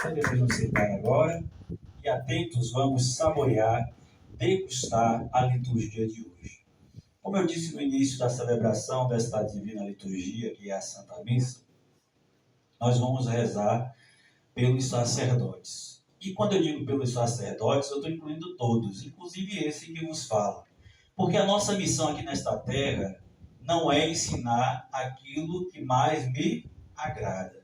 Podemos nos sentar agora e atentos vamos saborear, degustar a liturgia de hoje. Como eu disse no início da celebração desta divina liturgia, que é a Santa Missa, nós vamos rezar pelos sacerdotes. E quando eu digo pelos sacerdotes, eu estou incluindo todos, inclusive esse que vos fala. Porque a nossa missão aqui nesta terra não é ensinar aquilo que mais me agrada.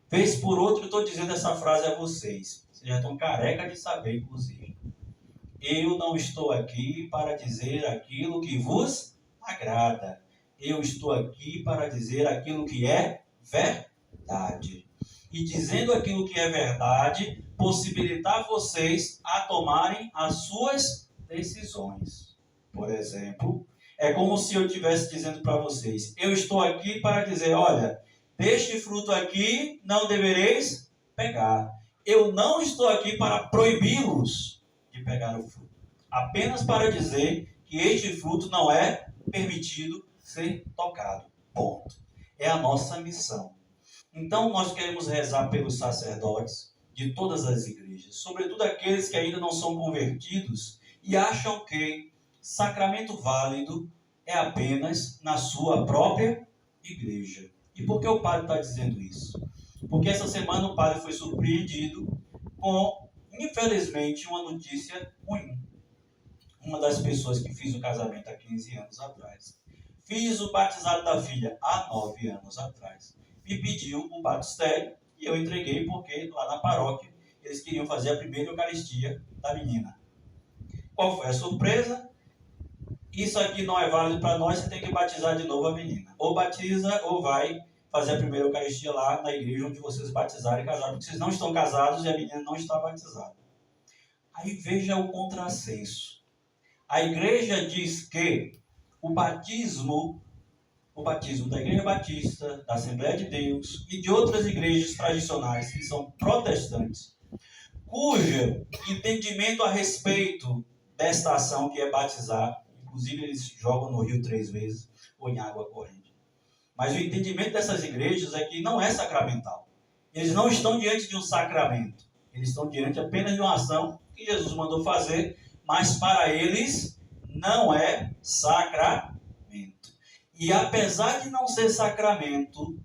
Vez por outra, eu estou dizendo essa frase a vocês. Vocês já estão careca de saber, inclusive. Eu não estou aqui para dizer aquilo que vos agrada. Eu estou aqui para dizer aquilo que é verdade. E dizendo aquilo que é verdade, possibilitar vocês a tomarem as suas decisões. Por exemplo, é como se eu estivesse dizendo para vocês, eu estou aqui para dizer, olha, deste fruto aqui não devereis pegar. Eu não estou aqui para proibi-los de pegar o fruto. Apenas para dizer que este fruto não é permitido ser tocado. Ponto. É a nossa missão. Então, nós queremos rezar pelos sacerdotes de todas as igrejas, sobretudo aqueles que ainda não são convertidos e acham que sacramento válido é apenas na sua própria igreja. E por que o padre está dizendo isso? Porque essa semana o padre foi surpreendido com, infelizmente, uma notícia ruim. Uma das pessoas que fiz o casamento há 15 anos atrás, fiz o batizado da filha há 9 anos atrás, me pediu o batistério e eu entreguei porque lá na paróquia eles queriam fazer a primeira Eucaristia da menina. Qual foi a surpresa? Isso aqui não é válido para nós, você tem que batizar de novo a menina. Ou batiza ou vai fazer a primeira Eucaristia lá na igreja onde vocês batizarem e casaram, porque vocês não estão casados e a menina não está batizada. Aí veja o contrassenso. A igreja diz que o batismo da Igreja Batista, da Assembleia de Deus e de outras igrejas tradicionais que são protestantes, cujo entendimento a respeito desta ação que é batizar, inclusive eles jogam no rio 3 vezes ou em água corrente. Mas o entendimento dessas igrejas é que não é sacramental. Eles não estão diante de um sacramento. Eles estão diante apenas de uma ação que Jesus mandou fazer, mas para eles não é sacramento. E apesar de não ser sacramento,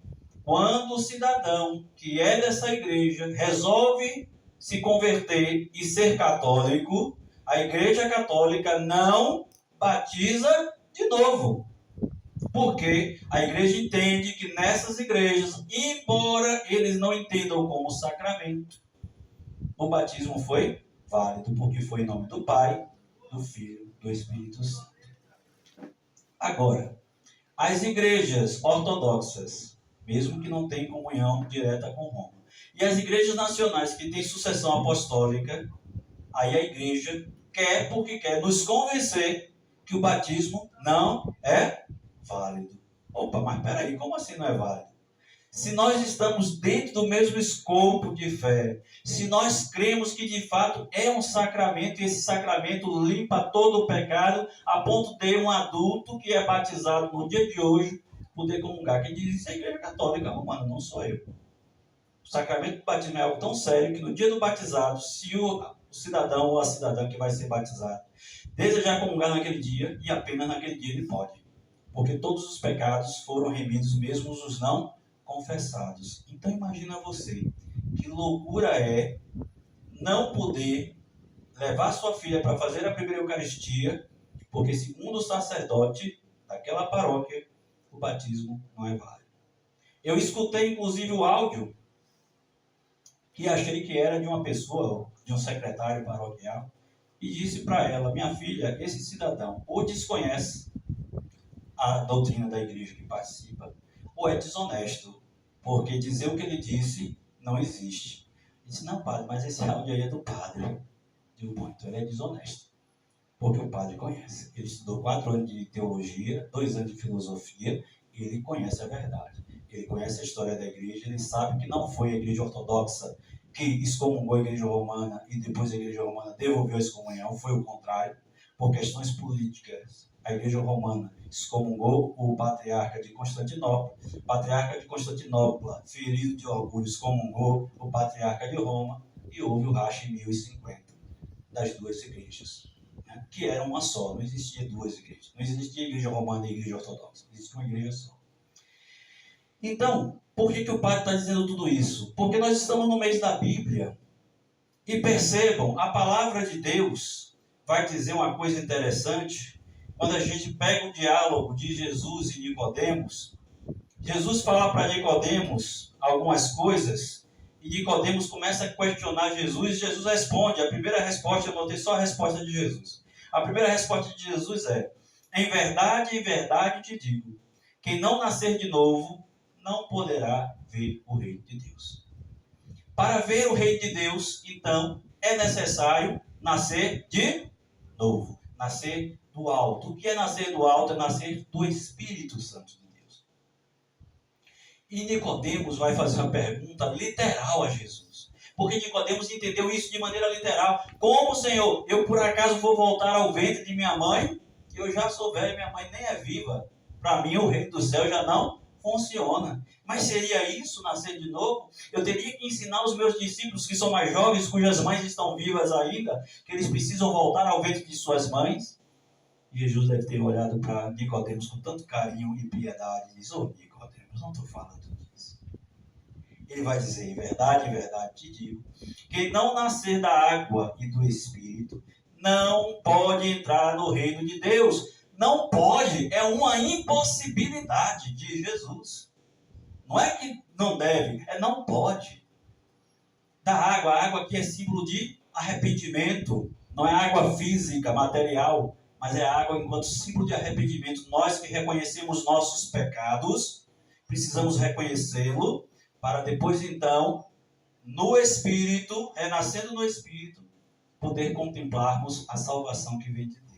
quando o cidadão que é dessa igreja resolve se converter e ser católico, a Igreja Católica não batiza de novo. Porque a igreja entende que nessas igrejas, embora eles não entendam como sacramento, o batismo foi válido, porque foi em nome do Pai, do Filho, do Espírito Santo. Agora, as igrejas ortodoxas, mesmo que não tenham comunhão direta com Roma, e as igrejas nacionais que têm sucessão apostólica, aí a igreja quer, porque quer nos convencer que o batismo não é válido. Opa, mas peraí, como assim não é válido? Se nós estamos dentro do mesmo escopo de fé, se nós cremos que de fato é um sacramento, e esse sacramento limpa todo o pecado, a ponto de um adulto que é batizado no dia de hoje poder comungar. Quem diz isso é a Igreja Católica Romana, não sou eu. O sacramento do batismo é algo tão sério que no dia do batizado, se o cidadão ou a cidadã que vai ser batizado desejar comungar naquele dia, e apenas naquele dia ele pode. Porque todos os pecados foram remidos, mesmo os não confessados. Então imagina você, que loucura é não poder levar sua filha para fazer a primeira Eucaristia, porque segundo o sacerdote daquela paróquia, o batismo não é válido. Eu escutei inclusive o áudio que achei que era de uma pessoa, de um secretário paroquial, e disse para ela, minha filha, esse cidadão ou desconhece a doutrina da igreja que participa, ou é desonesto, porque dizer o que ele disse não existe. Ele disse, não, padre, mas esse áudio aí é do padre. Digo, bom, então ele é desonesto, porque o padre conhece. Ele estudou 4 anos de teologia, 2 anos de filosofia, e ele conhece a verdade. Ele conhece a história da igreja, ele sabe que não foi a igreja ortodoxa que excomungou a igreja romana e depois a igreja romana devolveu a excomunhão, foi o contrário, por questões políticas. a igreja romana excomungou o patriarca de Constantinopla. O patriarca de Constantinopla, ferido de orgulho, excomungou o patriarca de Roma e houve o racha em 1050 das duas igrejas, né? Que eram uma só, não existia duas igrejas. Não existia igreja romana e igreja ortodoxa, existia uma igreja só. Então, por que o padre está dizendo tudo isso? Porque nós estamos no mês da Bíblia e percebam, a palavra de Deus vai dizer uma coisa interessante. Quando a gente pega o diálogo de Jesus e Nicodemos, Jesus fala para Nicodemos algumas coisas e Nicodemos começa a questionar Jesus e Jesus responde. A primeira resposta, eu notei só a resposta de Jesus. A primeira resposta de Jesus é: em verdade te digo, quem não nascer de novo não poderá ver o reino de Deus. Para ver o reino de Deus, então, é necessário nascer de novo, nascer do alto. O que é nascer do alto? É nascer do Espírito Santo de Deus. E Nicodemos vai fazer uma pergunta literal a Jesus. Porque Nicodemos entendeu isso de maneira literal. Como, Senhor, eu por acaso vou voltar ao ventre de minha mãe? Eu já sou velho, minha mãe nem é viva. Para mim, o reino do céu já não funciona. Mas seria isso, nascer de novo? Eu teria que ensinar os meus discípulos que são mais jovens, cujas mães estão vivas ainda, que eles precisam voltar ao ventre de suas mães? E Jesus deve ter olhado para Nicodemos com tanto carinho e piedade e disse: ô Nicodemos, não estou falando disso. Ele vai dizer: em verdade te digo, quem não nascer da água e do Espírito não pode entrar no reino de Deus. Não pode, é uma impossibilidade de Jesus. Não é que não deve, é não pode. Da água, a água aqui é símbolo de arrependimento. Não é água física, material, mas é água enquanto símbolo de arrependimento. Nós que reconhecemos nossos pecados, precisamos reconhecê-lo, para depois então, no Espírito, renascendo no Espírito, poder contemplarmos a salvação que vem de Deus.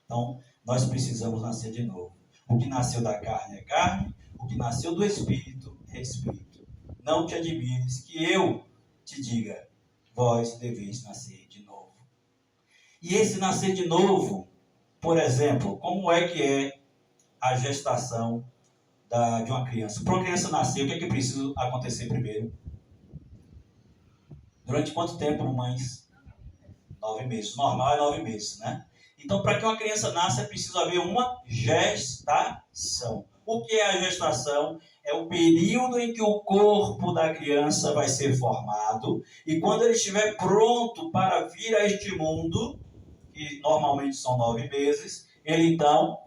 Então, nós precisamos nascer de novo. O que nasceu da carne é carne, o que nasceu do Espírito é Espírito. Não te admires que eu te diga, vós deveis nascer de novo. E esse nascer de novo, por exemplo, como é que é a gestação de uma criança? Para uma criança nascer, o que é que precisa acontecer primeiro? Durante quanto tempo, mães? 9 meses. O normal é 9 meses, né? Então, para que uma criança nasça, é preciso haver uma gestação. O que é a gestação? É o período em que o corpo da criança vai ser formado. E quando ele estiver pronto para vir a este mundo, que normalmente são 9 meses, ele então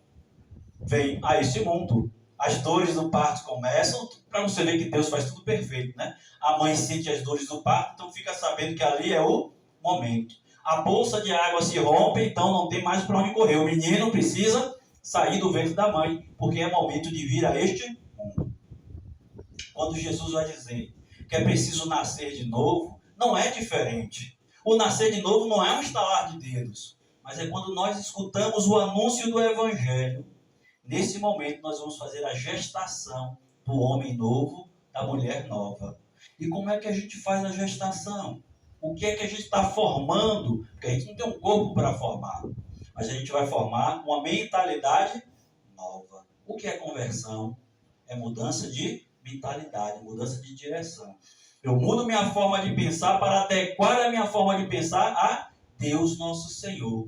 vem a este mundo. As dores do parto começam, para você ver que Deus faz tudo perfeito, né? A mãe sente as dores do parto, então fica sabendo que ali é o momento. A bolsa de água se rompe, então não tem mais para onde correr. O menino precisa sair do ventre da mãe, porque é momento de vir a este mundo. Quando Jesus vai dizer que é preciso nascer de novo, não é diferente. O nascer de novo não é um estalar de dedos, mas é quando nós escutamos o anúncio do Evangelho. Nesse momento nós vamos fazer a gestação do homem novo, da mulher nova. E como é que a gente faz a gestação? O que é que a gente está formando? Porque a gente não tem um corpo para formar, mas a gente vai formar uma mentalidade nova. O que é conversão? É mudança de mentalidade, mudança de direção. Eu mudo minha forma de pensar para adequar a minha forma de pensar a Deus nosso Senhor.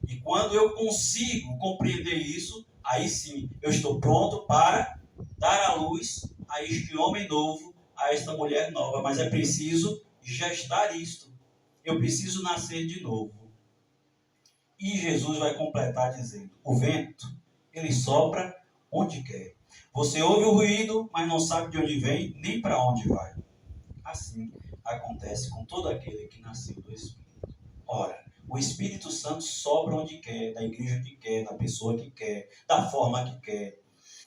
E quando eu consigo compreender isso, aí sim eu estou pronto para dar à luz a este homem novo, a esta mulher nova. Mas é preciso gestar isto. Eu preciso nascer de novo. E Jesus vai completar dizendo: o vento, ele sopra onde quer. Você ouve o ruído, mas não sabe de onde vem, nem para onde vai. Assim acontece com todo aquele que nasceu do Espírito. Ora, o Espírito Santo sopra onde quer, da igreja que quer, da pessoa que quer, da forma que quer.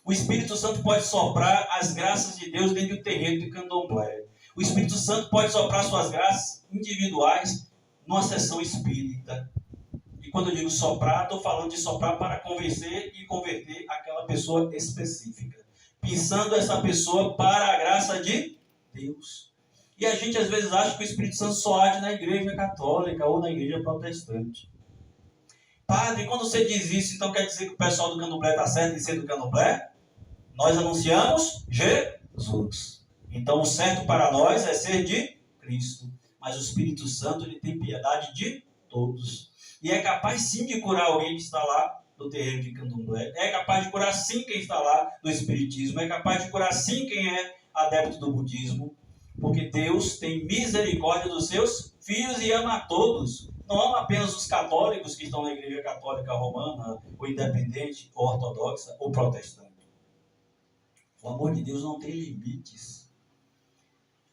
O Espírito Santo pode soprar as graças de Deus dentro do terreiro de candomblé. O Espírito Santo pode soprar suas graças individuais numa sessão espírita. E quando eu digo soprar, estou falando de soprar para convencer e converter aquela pessoa específica. Pensando essa pessoa para a graça de Deus. E a gente às vezes acha que o Espírito Santo só age na igreja católica ou na igreja protestante. Padre, quando você diz isso, então quer dizer que o pessoal do Candomblé está certo em ser do Candomblé? Nós anunciamos Jesus. Então o certo para nós é ser de Cristo. Mas o Espírito Santo, ele tem piedade de todos. E é capaz sim de curar alguém que está lá no terreiro de Candomblé. É capaz de curar sim quem está lá no Espiritismo. É capaz de curar sim quem é adepto do budismo. Porque Deus tem misericórdia dos seus filhos e ama a todos. Não ama apenas os católicos que estão na Igreja Católica Romana, ou independente, ou ortodoxa, ou protestante. O amor de Deus não tem limites.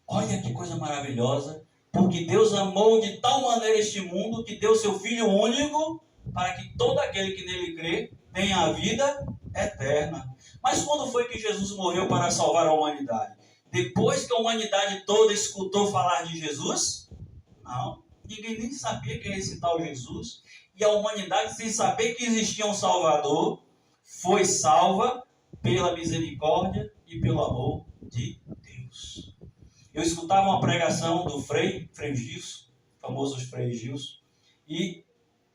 Olha que coisa maravilhosa. Porque Deus amou de tal maneira este mundo que deu seu Filho único para que todo aquele que nele crê tenha a vida eterna. Mas quando foi que Jesus morreu para salvar a humanidade? Depois que a humanidade toda escutou falar de Jesus? Não. Ninguém nem sabia quem era esse tal Jesus. E a humanidade, sem saber que existia um Salvador, foi salva pela misericórdia e pelo amor de Deus. Eu escutava uma pregação do Frei Gilson, famoso Frei Gilson, e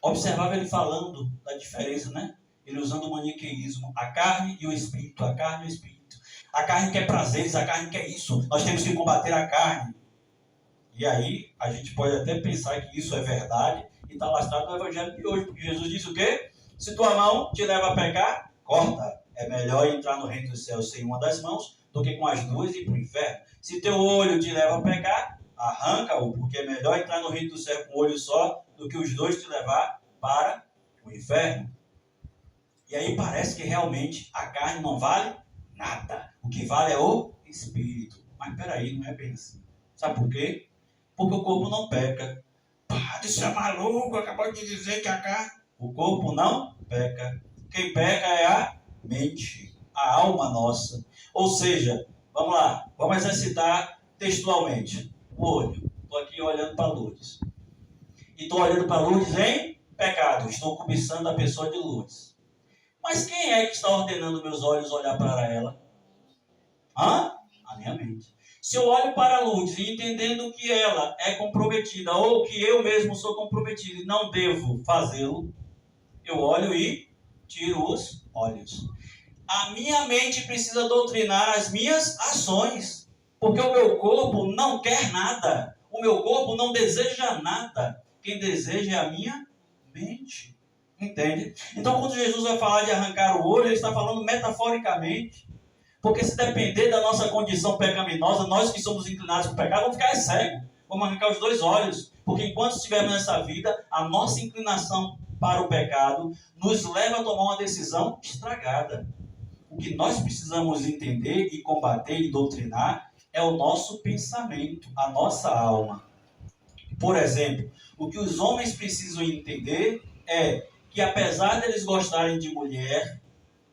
observava ele falando da diferença, né? Ele usando o maniqueísmo, a carne e o espírito, a carne e o espírito. A carne quer prazeres, a carne quer isso, nós temos que combater a carne. E aí, a gente pode até pensar que isso é verdade e está lastrado no Evangelho de hoje, porque Jesus disse o quê? Se tua mão te leva a pecar, corta. É melhor entrar no reino dos céus sem uma das mãos do que com as duas e ir para o inferno. Se teu olho te leva a pecar, arranca-o, porque é melhor entrar no reino do céu com um olho só do que os dois te levar para o inferno. E aí parece que realmente a carne não vale nada. O que vale é o espírito. Mas peraí, não é bem assim. Sabe por quê? Porque o corpo não peca. Padre, isso é maluco, acabou de dizer que a carne... O corpo não peca. Quem peca é a mente, a alma nossa. Ou seja, vamos lá, vamos exercitar textualmente. O olho. Estou aqui olhando para Lourdes. E estou olhando para Lourdes em pecado. Estou cobiçando a pessoa de Lourdes. Mas quem é que está ordenando meus olhos olhar para ela? A minha mente. Se eu olho para Lourdes e entendendo que ela é comprometida, ou que eu mesmo sou comprometido e não devo fazê-lo, eu olho e tiro os olhos. A minha mente precisa doutrinar as minhas ações, porque o meu corpo não quer nada, o meu corpo não deseja nada. Quem deseja é a minha mente. Entende? Então, quando Jesus vai falar de arrancar o olho, ele está falando metaforicamente. Porque se depender da nossa condição pecaminosa, nós que somos inclinados para o pecado, vamos ficar cegos. Vamos arrancar os dois olhos. Porque enquanto estivermos nessa vida, a nossa inclinação para o pecado nos leva a tomar uma decisão estragada. O que nós precisamos entender e combater e doutrinar é o nosso pensamento, a nossa alma. Por exemplo, o que os homens precisam entender é que apesar deles gostarem de mulher,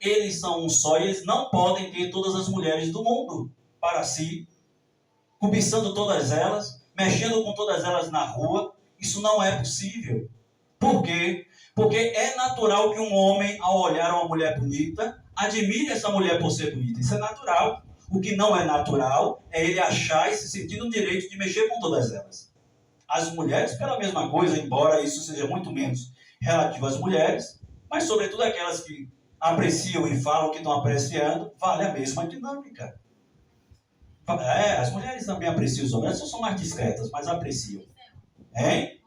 eles são um só e eles não podem ter todas as mulheres do mundo para si, cobiçando todas elas, mexendo com todas elas na rua. Isso não é possível. Por quê? Porque é natural que um homem, ao olhar uma mulher bonita, admire essa mulher por ser bonita. Isso é natural. O que não é natural é ele achar e se sentir no direito de mexer com todas elas. As mulheres, pela mesma coisa, embora isso seja muito menos relativo às mulheres, mas sobretudo aquelas que apreciam e falam que estão apreciando, vale a mesma dinâmica. As mulheres também apreciam os homens, são mais discretas, mas apreciam. Hein?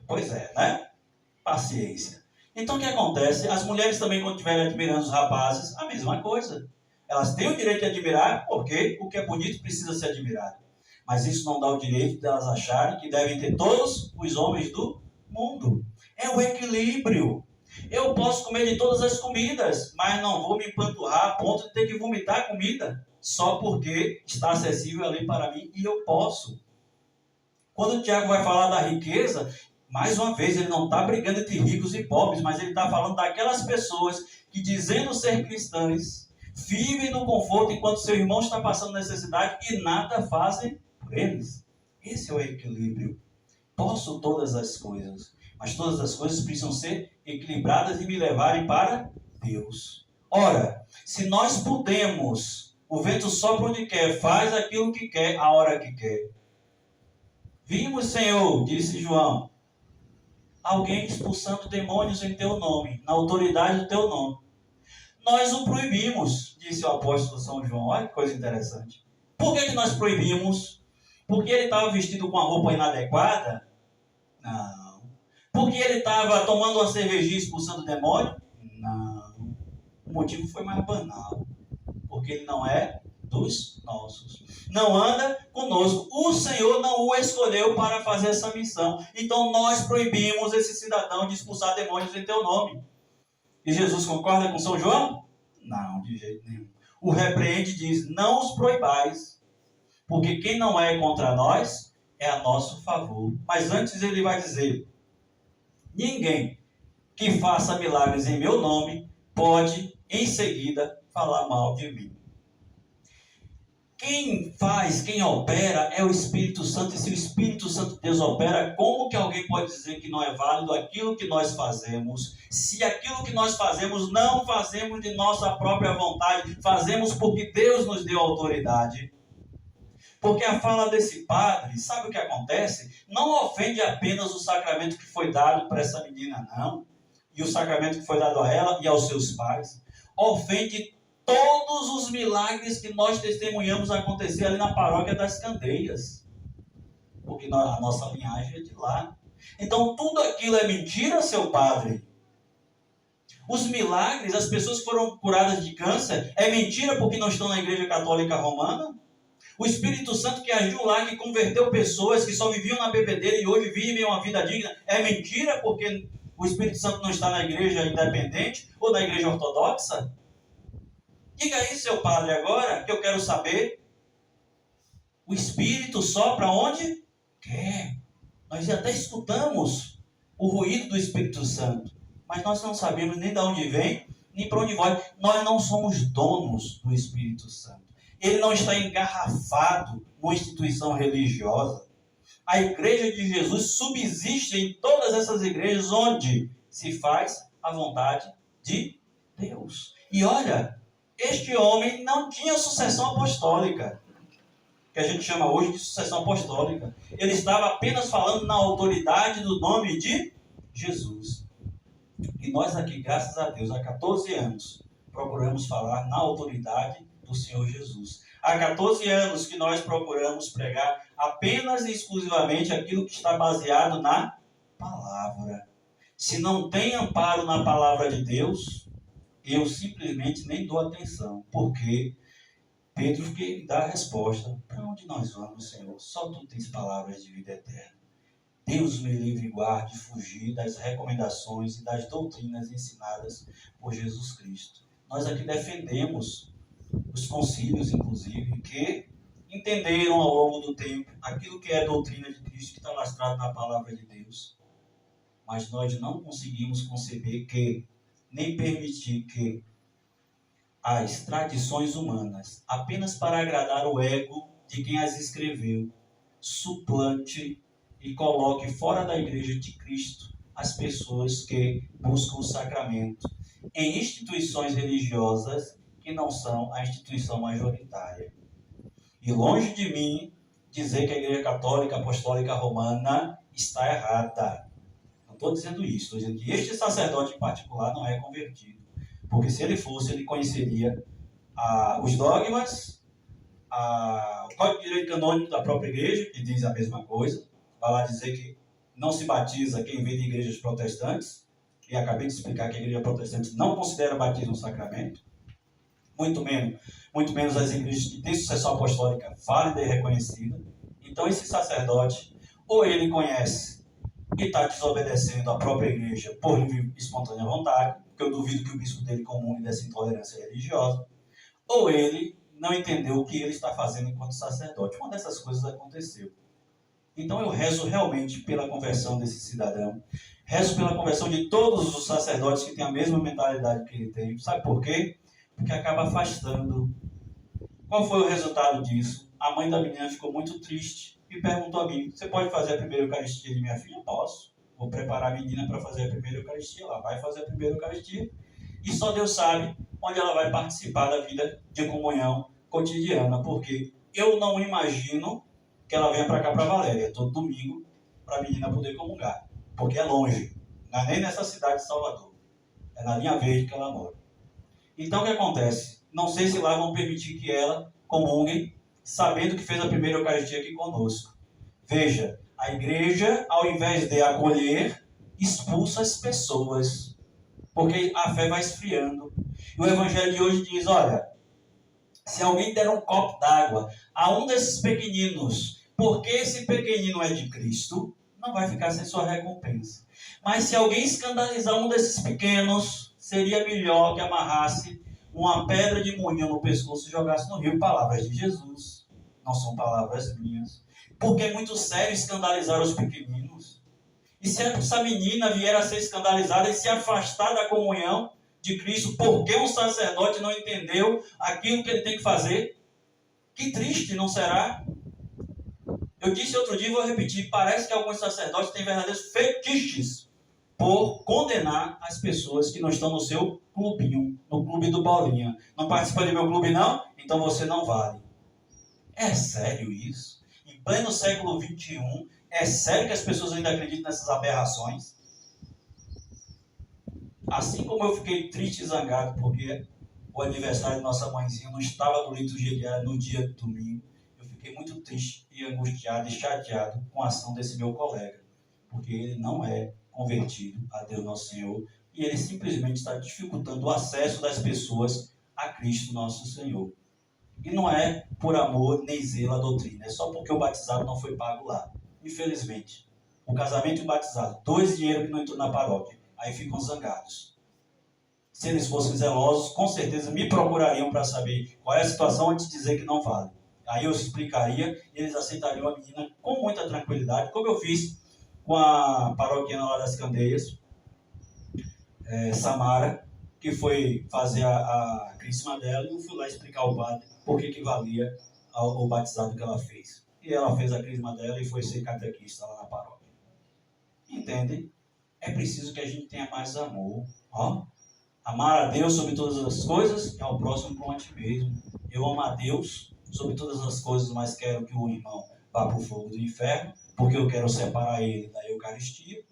Pois é, né? Paciência. Então o que acontece? As mulheres também, quando estiverem admirando os rapazes, a mesma coisa. Elas têm o direito de admirar, porque o que é bonito precisa ser admirado. Mas isso não dá o direito de elas acharem que devem ter todos os homens do mundo. É o equilíbrio. Eu posso comer de todas as comidas, mas não vou me empanturrar a ponto de ter que vomitar a comida, só porque está acessível ali para mim e eu posso. Quando o Tiago vai falar da riqueza, mais uma vez, ele não está brigando entre ricos e pobres, mas ele está falando daquelas pessoas que, dizendo ser cristãs, vivem no conforto enquanto seu irmão está passando necessidade e nada fazem por eles. Esse é o equilíbrio. Posso todas as coisas, mas todas as coisas precisam ser equilibradas e me levarem para Deus. Ora, se nós podemos, o vento sopra onde quer, faz aquilo que quer, a hora que quer. Vimos, Senhor, disse João, alguém expulsando demônios em teu nome, na autoridade do teu nome. Nós o proibimos, disse o apóstolo São João. Olha que coisa interessante. Por que nós proibimos? Porque ele estava vestido com a roupa inadequada? Não. Porque ele estava tomando uma cervejinha expulsando demônio? Não. O motivo foi mais banal. Porque ele não é dos nossos. Não anda conosco. O Senhor não o escolheu para fazer essa missão. Então nós proibimos esse cidadão de expulsar demônios em teu nome. E Jesus concorda com São João? Não, de jeito nenhum. O repreende e diz, não os proibais, porque quem não é contra nós é a nosso favor. Mas antes ele vai dizer, ninguém que faça milagres em meu nome pode, em seguida, falar mal de mim. Quem faz, quem opera é o Espírito Santo. E se o Espírito Santo de Deus opera, como que alguém pode dizer que não é válido aquilo que nós fazemos? Se aquilo que nós fazemos não fazemos de nossa própria vontade, fazemos porque Deus nos deu autoridade. Porque a fala desse padre, sabe o que acontece? Não ofende apenas o sacramento que foi dado para essa menina, não. E o sacramento que foi dado a ela e aos seus pais. Ofende todos os milagres que nós testemunhamos acontecer ali na paróquia das Candeias. Porque a nossa linhagem é de lá. Então tudo aquilo é mentira, seu padre. Os milagres, as pessoas que foram curadas de câncer, é mentira porque não estão na Igreja Católica Romana? O Espírito Santo que agiu lá, que converteu pessoas que só viviam na bebedeira e hoje vivem uma vida digna, é mentira porque o Espírito Santo não está na igreja independente ou na igreja ortodoxa? Diga aí, seu padre, agora, que eu quero saber. O Espírito sopra onde quer. Nós até escutamos o ruído do Espírito Santo, mas nós não sabemos nem de onde vem, nem para onde vai. Nós não somos donos do Espírito Santo. Ele não está engarrafado numa instituição religiosa. A igreja de Jesus subsiste em todas essas igrejas onde se faz a vontade de Deus. E olha, este homem não tinha sucessão apostólica, que a gente chama hoje de sucessão apostólica. Ele estava apenas falando na autoridade do nome de Jesus. E nós aqui, graças a Deus, há 14 anos, procuramos falar na autoridade do Senhor Jesus. Há 14 anos que nós procuramos pregar apenas e exclusivamente aquilo que está baseado na palavra. Se não tem amparo na palavra de Deus, eu simplesmente nem dou atenção, porque Pedro que dá a resposta. Para onde nós vamos, Senhor? Só Tu tens palavras de vida eterna. Deus me livre e guarde de fugir das recomendações e das doutrinas ensinadas por Jesus Cristo. Nós aqui defendemos os concílios, inclusive, que entenderam ao longo do tempo aquilo que é a doutrina de Cristo, que está lastrado na palavra de Deus. Mas nós não conseguimos conceber que, nem permitir que as tradições humanas, apenas para agradar o ego de quem as escreveu, suplante e coloque fora da igreja de Cristo as pessoas que buscam o sacramento em instituições religiosas que não são a instituição majoritária. E longe de mim dizer que a Igreja Católica Apostólica Romana está errada. Não estou dizendo isso, estou dizendo que este sacerdote em particular não é convertido. Porque se ele fosse, ele conheceria os dogmas, o Código de Direito Canônico da própria igreja, que diz a mesma coisa. Vai lá dizer que não se batiza quem vem de igrejas protestantes, e acabei de explicar que a igreja protestante não considera batismo um sacramento, muito menos as igrejas que têm sucessão apostólica válida e reconhecida. Então esse sacerdote, ou ele conhece e está desobedecendo a própria igreja por livre e espontânea vontade, porque eu duvido que o bispo dele comungue dessa intolerância religiosa, ou ele não entendeu o que ele está fazendo enquanto sacerdote. Uma dessas coisas aconteceu. Então eu rezo realmente pela conversão desse cidadão, rezo pela conversão de todos os sacerdotes que têm a mesma mentalidade que ele tem. Sabe por quê? Porque acaba afastando. Qual foi o resultado disso? A mãe da menina ficou muito triste e perguntou a mim: você pode fazer a primeira Eucaristia de minha filha? Posso. Vou preparar a menina para fazer a primeira Eucaristia. Ela vai fazer a primeira Eucaristia e só Deus sabe onde ela vai participar da vida de comunhão cotidiana, porque eu não imagino que ela venha para cá, para Valéria, todo domingo, para a menina poder comungar. porque é longe. Não é nem nessa cidade de Salvador. É na linha verde que ela mora. Então o que acontece? Não sei se lá vão permitir que ela comungue, sabendo que fez a primeira Eucaristia aqui conosco. Veja, a igreja, ao invés de acolher, expulsa as pessoas, porque a fé vai esfriando. E o Evangelho de hoje diz, olha, se alguém der um copo d'água a um desses pequeninos, porque esse pequenino é de Cristo, não vai ficar sem sua recompensa. Mas se alguém escandalizar um desses pequenos, seria melhor que amarrasse uma pedra de moinho no pescoço e jogasse no rio. Palavras de Jesus, não são palavras minhas. Porque é muito sério escandalizar os pequeninos. E se essa menina vier a ser escandalizada e se afastar da comunhão de Cristo, porque um sacerdote não entendeu aquilo que ele tem que fazer, que triste não será? Eu disse outro dia e vou repetir, parece que alguns sacerdotes têm verdadeiros fetiches por condenar as pessoas que não estão no seu clubinho, no clube do Bolinha. Não participa do meu clube não? Então você não vale. É sério isso? Em pleno século XXI, é sério que as pessoas ainda acreditam nessas aberrações? Assim como eu fiquei triste e zangado porque o aniversário de nossa mãezinha não estava no liturgia diária no dia de domingo, eu fiquei muito triste e angustiado e chateado com a ação desse meu colega, porque ele não é convertido a Deus nosso Senhor e ele simplesmente está dificultando o acesso das pessoas a Cristo nosso Senhor. E não é por amor nem zelo à doutrina, é só porque o batizado não foi pago lá. Infelizmente, o casamento e o batizado, dois dinheiros que não entrou na paróquia, aí ficam zangados. Se eles fossem zelosos, com certeza me procurariam para saber qual é a situação antes de dizer que não vale. Aí eu explicaria e eles aceitariam a menina com muita tranquilidade, como eu fiz com a paroquiana lá das Candeias, Samara, que foi fazer a crisma dela, e eu fui lá explicar ao padre por que valia o batizado que ela fez. E ela fez a crisma dela e foi ser catequista lá na paróquia. Entende? É preciso que a gente tenha mais amor. Ó, amar a Deus sobre todas as coisas e ao próximo como a ti mesmo. Eu amo a Deus sobre todas as coisas, mas quero que o irmão vá para o fogo do inferno, porque eu quero separar ele da Eucaristia.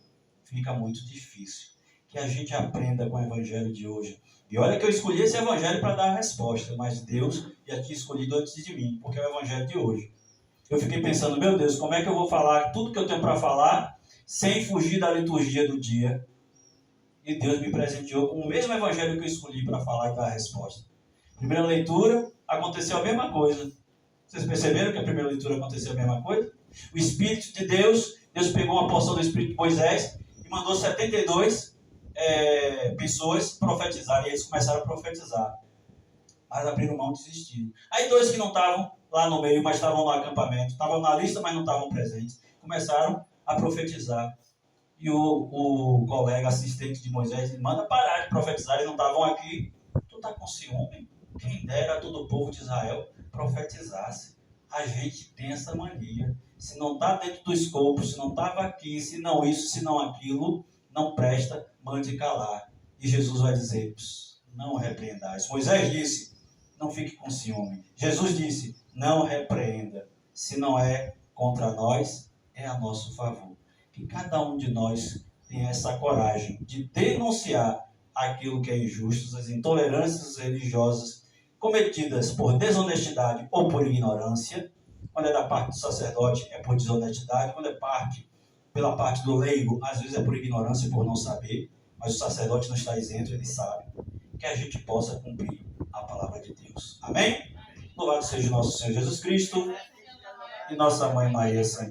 Fica muito difícil. Que a gente aprenda com o Evangelho de hoje. E olha que eu escolhi esse Evangelho para dar a resposta, mas Deus já tinha escolhido antes de mim, porque é o Evangelho de hoje. Eu fiquei pensando, meu Deus, como é que eu vou falar tudo que eu tenho para falar sem fugir da liturgia do dia? E Deus me presenteou com o mesmo Evangelho que eu escolhi para falar e dar a resposta. Primeira leitura, aconteceu a mesma coisa. Vocês perceberam que a primeira leitura aconteceu a mesma coisa? O Espírito de Deus pegou uma porção do Espírito de Moisés e mandou 72 pessoas profetizarem. E eles começaram a profetizar. Mas abriram mão, desistiram. Aí dois que não estavam lá no meio, mas estavam no acampamento, estavam na lista, mas não estavam presentes, começaram a profetizar. E o colega assistente de Moisés manda parar de profetizar, eles não estavam aqui. Tu está com ciúme? Quem dera todo o povo de Israel profetizasse. A gente tem essa mania. Se não está dentro do escopo, se não estava aqui, se não isso, se não aquilo, não presta, mande calar. E Jesus vai dizer, não repreendais. Moisés disse, não fique com ciúme. Jesus disse, não repreenda. Se não é contra nós, é a nosso favor. Que cada um de nós tenha essa coragem de denunciar aquilo que é injusto, as intolerâncias religiosas cometidas por desonestidade ou por ignorância. Quando é da parte do sacerdote, é por desonestidade. Quando é pela parte do leigo, às vezes é por ignorância e por não saber. Mas o sacerdote não está isento, ele sabe. Que a gente possa cumprir a palavra de Deus. Amém? Louvado seja o nosso Senhor Jesus Cristo e nossa Mãe Maria Santíssima.